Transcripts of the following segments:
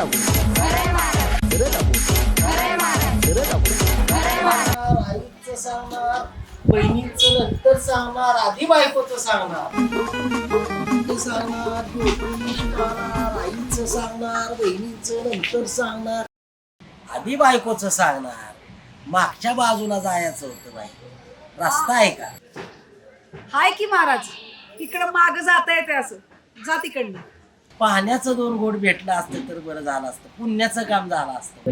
आईचं सांगणार, बहिणीचं नंतर सांगणार, आधी बायकोचं सांगणार. आईचं सांगणार, बहिणीचं नंतर सांगणार, आधी बायकोचं सांगणार. मागच्या बाजूला जायचं होतं बाई. रस्ता आहे का? हाय की महाराज, इकडं माग जाता येते असं. जा तिकडनं. पाण्याचं 2 घोट भेटलं असतं तर बरं झालं असतं. पुण्याचं काम झालं असतं.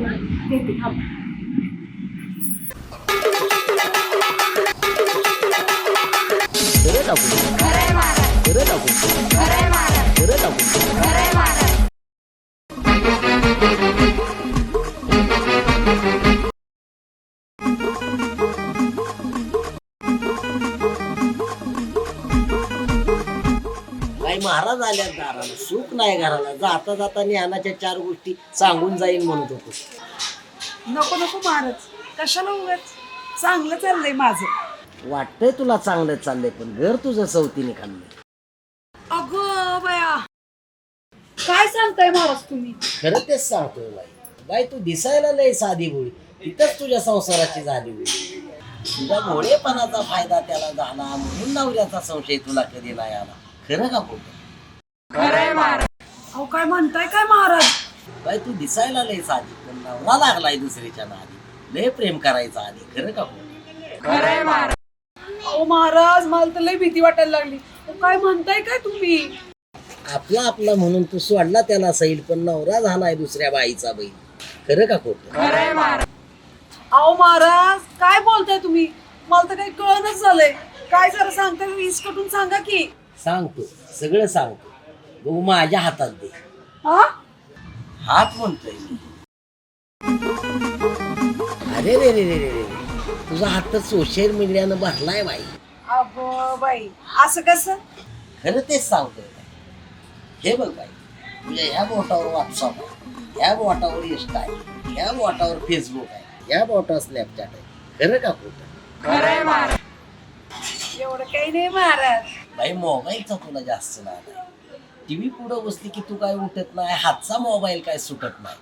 काही महाराज आल्या दाराला, सुख नाही घराला. जाता जाता ज्ञानाच्या 4 गोष्टी सांगून जाईन म्हणत होतो. नको नको महाराज, कशाला उगाच. चांगलं चाललंय माझं. वाटतंय तुला चांगलं चाललंय, पण घर तुझं सवतीने खाल्लंय. अगं बया, काय सांगताय महाराज तुम्ही? खरं तेच सांगतोय बाई. बाई तू दिसायला लय साधी भोळी, इथंच तुझ्या संसाराची झाली होती. तुझ्या भोळेपणाचा फायदा त्याला झाला म्हणून नवऱ्याचा संशय तुला कधी नाही आला. खरं का खोटं? अहो काय म्हणताय काय महाराज? बाई तू दिसायला लय साधी, पण नवरा लागलाय दुसरीच्या नादी. लय प्रेम करायचा आधी. खरं का खोटं? अहो महाराज, मला तर लय भीती वाटायला लागली. अहो काय म्हणताय काय तुम्ही? आपला आपला म्हणून तू सोडला त्याला सैल, पण नवरा झालाय दुसऱ्या बाईचा बैल. खरं का खोटं? अहो महाराज, काय बोलताय तुम्ही? मला तर काही कळणच झालंय. काय जरा सांगताय, विस्कटून सांगा की. सांगतो, सगळं सांगतो. बघू माझ्या हातात दे. हा? हात म्हणतोय मी. अरे रे रे रे रे रे, तुझा हात तर सोशल मीडियानं भरलाय बाई. अगो बाई, असं कसं? खरं तेच सांगतोय. हे बघ बाई, तुझ्या ह्या बोटावर व्हॉट्सअप आहे, ह्या बोटावर इंस्टा आहे, ह्या बोटावर फेसबुक आहे, ह्या बोटावर स्नॅपचॅट आहे. खरं का खोटं? एवढं काही नाही महाराज. बाई मोबाईलचा तुला जास्त नाद आहे. टीव्ही पुढं बसली की तू काय उठत नाही, हातचा मोबाईल काय सुटत नाही.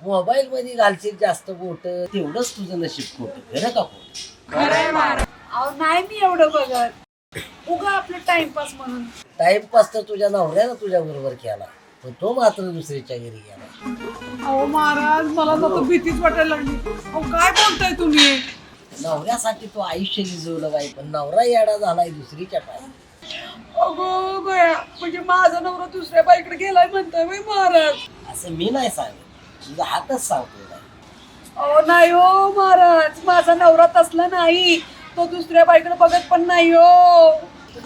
मोबाईल मध्ये घालशील जास्त बोट, तेवढंच तुझं नशीब खोटं. खरं का खोटं? अहो नाही मी एवढं बघत, उगा आपलं टाइमपास म्हणून. टाइमपास तर तुझ्या नवऱ्यानं तुझ्या बरोबर केला, पण तो मात्र दुसरीच्या घरी गेला. अहो महाराज, मला तर भीतीच वाटायला लागली. अहो काय बोलताय तुम्ही? नवऱ्यासाठी तो आयुष्य लिजवलं बाई, पण नवरा येडा झालाय दुसरीच्या पायी. अगो बया, म्हणजे माझा नवरा दुसऱ्या बाईकडे गेलाय म्हणताय बाई महाराज? असं मी नाही सांगत, तुझा हातच सांगतोय बाई. अहो नाही हो महाराज, माझा नवरा तसला नाही. तो दुसऱ्या बाईकडे बघत पण नाही हो.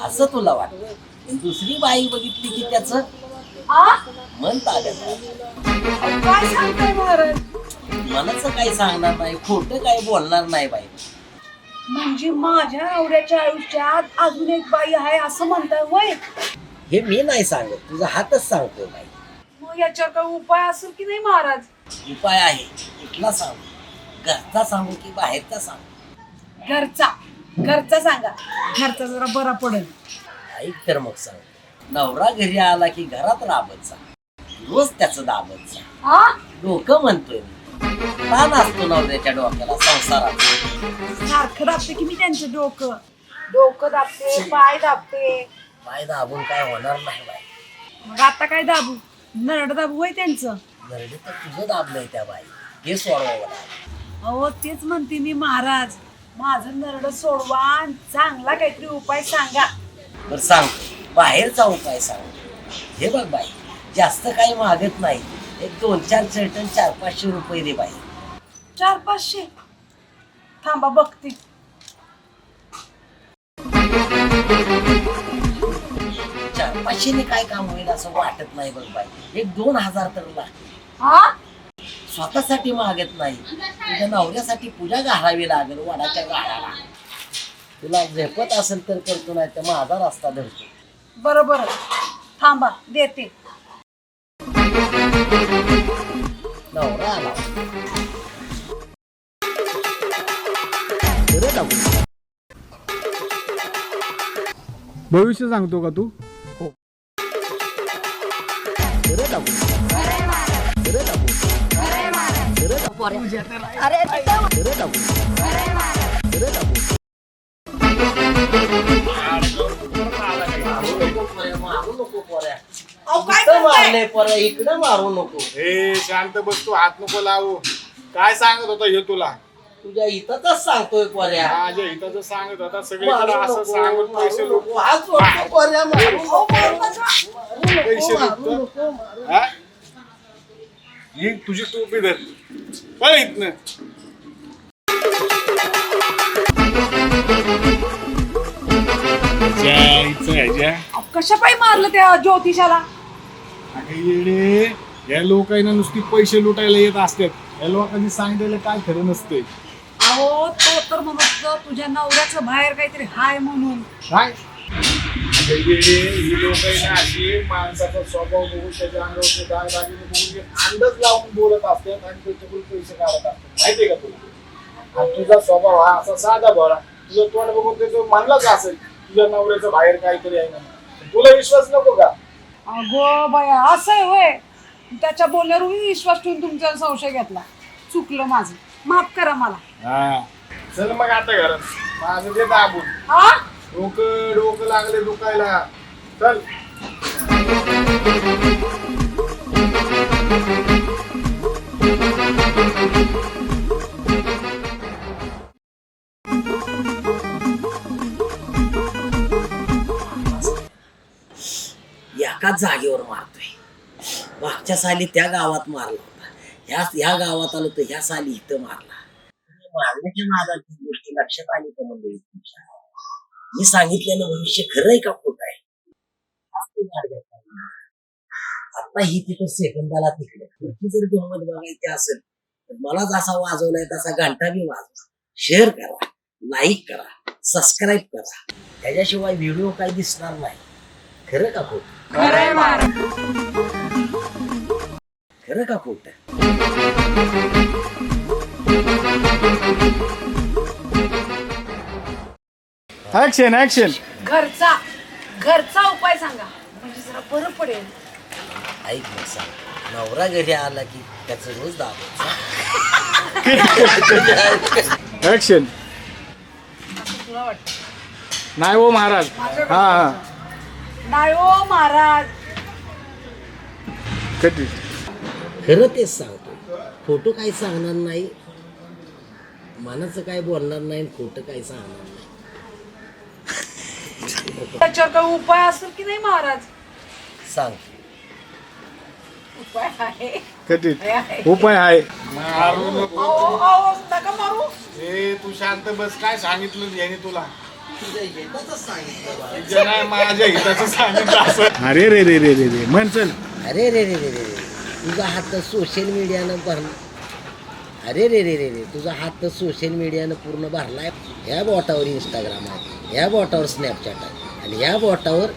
असं तुला वाटतं, पण दुसरी बाई बघितली की त्याचं मन तागत. अहो, काय सांगताय महाराज? मनाचं काही सांगणार नाही, खोटं काही बोलणार नाही बाई. म्हणजे माझ्या नवऱ्याच्या आयुष्यात अजून एक बाई आहे असं म्हणताय होय? हे मी नाही सांगत, तुझा हातच सांगतोय बाई. मग याच्यावर काही उपाय असेल की नाही महाराज? उपाय आहे. कुठला सांगू? घरचा सांगू की बाहेरचा सांगू? घरचा सांगा. घरचा जरा बरा पडेल. ऐक तर मग सांग. नवरा घरी आला की घरात राबत जा, रोज त्याचं दाबत जा. डोकं म्हणतोय मी. ताण असतो नवऱ्याच्या डोक्याला संसारात. सारखं दाबते की मी त्यांचं डोकं दाबते, पाय दाबते. पाय दाबून काय होणार नाही बाई. मग आता काय दाबू? नरड दाबू होय त्यांचं? नरडे तर तुझं दाबलंय त्या बाई, हे सोडवावं लागेल. अहो तेच म्हणते मी महाराज, माझं नरड सोडवा आणि चांगला काहीतरी उपाय सांगा. बरं सांगतो, बाहेरचा उपाय सांगतो. हे बघ बाई, जास्त काही मागत नाही. एक 2-4 चटण 400-500 रुपये दे बाई. 400-500? थांबा बघते. 400-500 काय काम होईल असं वाटत नाही बघ बाई. एक 2000 तर लागते. स्वतःसाठी मागत नाही, तुझ्या नवऱ्यासाठी पूजा घालावी लागेल वडाच्या झाडाला. तुला झेपत असेल तर करतो, नाही तर माझा रस्ता धरतो. बरोबर, थांबा देते. नवरा आला. भविष्य सांगतो का तू? पोऱ्या अरे खरं टाकू खरं टाकू मारू नको पोऱ्या अहो, काय इकडं करताय? मारले पोऱ्या इकडं मारू नको ए शांत बस तू हात नको लावू काय सांगत होता हे तुला तुझ्या इथंच सांगतोय पोऱ्या माझ्या इथं सांगत होता सगळीकडे मारू असं नको, सांगून पैसे मारू लोक नको. हात सोडतो पोऱ्या मारू नको. पैसे मारू लुटतो. नको, मारू हा? ही तुझी टोपी धर पळ इथनं अहो, कशा पायी मारलं त्या ज्योतिषाला येडे या लोकांना नुसती पैसे लुटायला येत असतात या लोकांनी सांगितलेलं काय खरं नसतंय अहो तो तर म्हणत होता, तुझ्या नवऱ्याचं बाहेर काहीतरी हाय म्हणून काय ही लोकांना अशी माणसाचा स्वभाव बघून त्याच्या अंगावरचे दागदागिने बघून अंदाज लावून बोलत असतात आणि त्याच्याकडून पैसे काढत असतात माहितीये का तुला आणि तुझा स्वभाव हा असा साधा भरा तुझं तोंड बघून ते तो म्हणलाच असेल तुझ्या नवऱ्याचं बाहेर काहीतरी आहे म्हणून तुला विश्वास नको का अगो बाया असं आहे होय त्याच्या बोलण्यावर मी विश्वास ठेवून तुमचा संशय घेतला चुकलं माझं माफ करा मला हा चल मग आता घरात माझं ते दाबून हा डोकं लागले दुखायला चल एकाच जागेवर मारतोय मागच्या साली त्या गावात मारला होता ह्या गावात आलो तर ह्या साली इथं मारला मारण्याच्या नादाची गोष्टी लक्षात आली का म्हणजे तुमच्या मी सांगितलेलं भविष्य खरंय का खोट आहे आता ही तिथं सेकंदाला तिकडे पुढची जर गंमत बघायची असेल तर मला जसा वाजवलाय तसा घंटा बी वाजवा शेअर करा लाईक करा सबस्क्राईब करा त्याच्याशिवाय व्हिडिओ काही दिसणार नाही खरं का खोट खरं का खोट ऍक्शन ऍक्शन घरचा उपाय सांगा म्हणजे जरा बरं पडेल ऐक मग सांग नवरा घरी आला की त्याचं रोज दाबायचं ऍक्शन असं तुला वाटतं नाही हो महाराज माझ्याकडे हा हा नाही हो महाराज कधी खरं तेच सांगतो खोटं काही सांगणार नाही मनाचं काय बोलणार नाही खोटं काही सांगणार नाही त्याच्यावर काही उपाय असेल की नाही महाराज सांग उपाय आहे कधी आहे. उपाय आहे मारू नको अहो, अहो, नका मारू ए तू शांत बस काय सांगितलं याने तुला तुझ्या हिताचंच सांगितलं तुझ्या नाही माझ्या हिताचं सांगितलं असं अरे रे रे रे रे रे म्हण चल अरे रे रे रे रे रे तुझा हात सोशल मीडियानं भरला अरे रे रे रे रे तुझा हात सोशल मीडियानं पूर्ण भरलाय ह्या बोटावर इंस्टाग्राम आहे ह्या बोटावर स्नॅपचॅट आहे आणि ह्या बोटावर